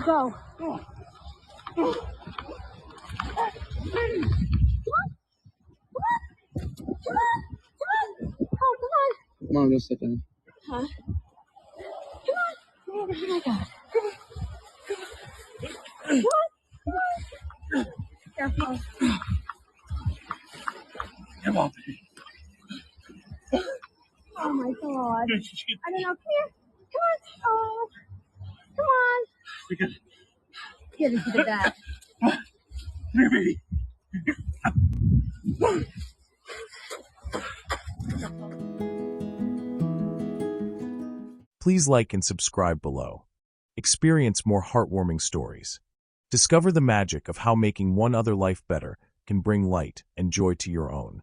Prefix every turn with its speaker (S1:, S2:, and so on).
S1: Go.
S2: Come on, go sit down.
S1: Huh? Come on. Oh my God. Come on. Careful.
S2: Come on, baby.
S1: Oh my God. I don't know. Come here. Come on. Oh. Come on. Get into the back.
S2: Come here, baby.
S3: Please like and subscribe below. Experience more heartwarming stories. Discover the magic of how making one other life better can bring light and joy to your own.